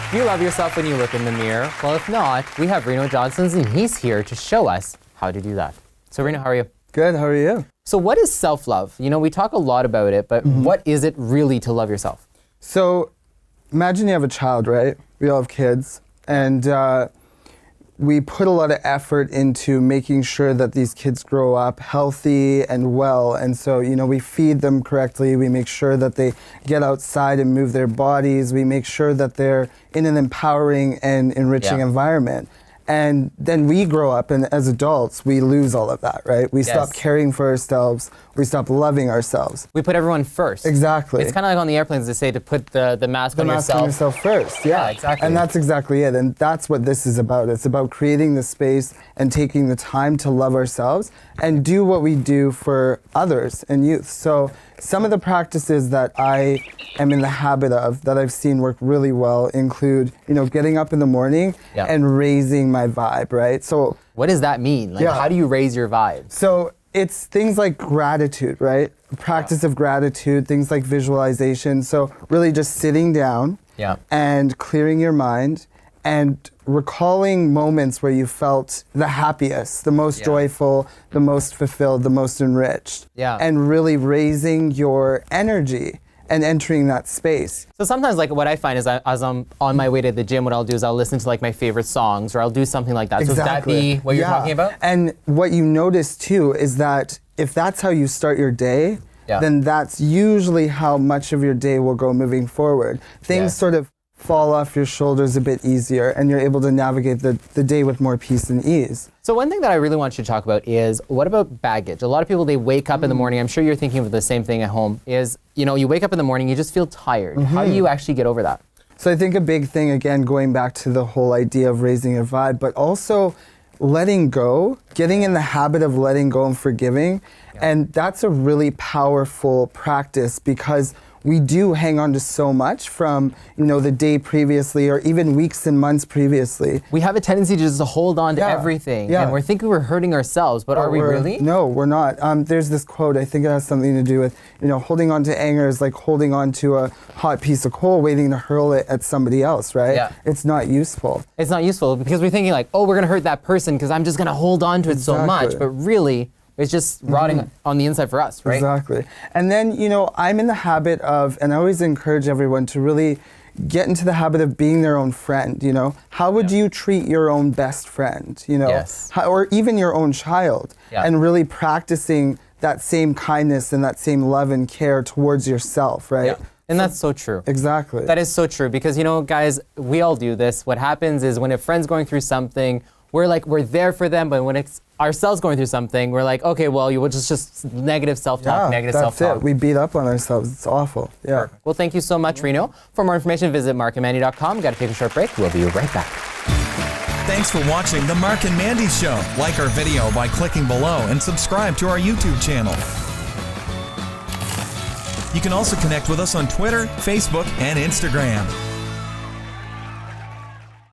Do you love yourself when you look in the mirror? Well, if not, we have Reno Johnston, and he's here to show us how to do that. So Reno, how are you? Good, how are you? So what is self-love? You know, we talk a lot about it, but what is it really to love yourself? So imagine you have a child, right? We all have kids, and we put a lot of effort into making sure that these kids grow up healthy and well. And so, you know, we feed them correctly. We make sure that they get outside and move their bodies. We make sure that they're in an empowering and enriching environment. And then we grow up, and as adults, we lose all of that, right? We stop caring for ourselves. We stop loving ourselves. We put everyone first. Exactly. It's kind of like on the airplanes, they say to put the mask on yourself. The mask on yourself first, yeah. Exactly. And that's exactly it. And that's what this is about. It's about creating the space and taking the time to love ourselves and do what we do for others and youth. So some of the practices that I am in the habit of that I've seen work really well include, you know, getting up in the morning and raising my vibe, right? So what does that mean? Like, how do you raise your vibe? So it's things like gratitude, right? Practice of gratitude, things like visualization. So really just sitting down and clearing your mind and recalling moments where you felt the happiest, the most joyful, the most fulfilled, the most enriched. And really raising your energy and entering that space. So sometimes, like, what I find is as I'm on my way to the gym, what I'll do is I'll listen to like my favorite songs, or I'll do something like that. Exactly. So would that be what you're talking about? And what you notice too is that if that's how you start your day, then that's usually how much of your day will go moving forward. Things sort of fall off your shoulders a bit easier, and you're able to navigate the day with more peace and ease. So one thing that I really want you to talk about is, what about baggage? A lot of people, they wake up in the morning, I'm sure you're thinking of the same thing at home, is, you know, you wake up in the morning, you just feel tired. How do you actually get over that? So I think a big thing, again, going back to the whole idea of raising a vibe, but also letting go, getting in the habit of letting go and forgiving. And that's a really powerful practice, because we do hang on to so much from, you know, the day previously or even weeks and months previously. We have a tendency to just hold on to everything, and we're thinking we're hurting ourselves, but are we really? No, we're not. There's this quote, I think it has something to do with, you know, holding on to anger is like holding on to a hot piece of coal waiting to hurl it at somebody else, right? It's not useful. It's not useful because we're thinking like, oh, we're gonna hurt that person because I'm just gonna hold on to it so much, but really, it's just rotting on the inside for us, right? Exactly. And then, you know, I'm in the habit of, and I always encourage everyone to really get into the habit of being their own friend, you know? How would you treat your own best friend, you know? Or even your own child, and really practicing that same kindness and that same love and care towards yourself, right? And that's so true. Exactly. That is so true, because, you know, guys, we all do this. What happens is when a friend's going through something, we're there for them, but when it's ourselves going through something, we're like, okay, well, you will just negative self-talk, negative self-talk. That's it. We beat up on ourselves. It's awful. Perfect. Well, thank you so much, Reno. For more information, visit marcandmandy.com. Got to take a short break. We'll be right back. Thanks for watching The Marc and Mandy Show. Like our video by clicking below and subscribe to our YouTube channel. You can also connect with us on Twitter, Facebook, and Instagram.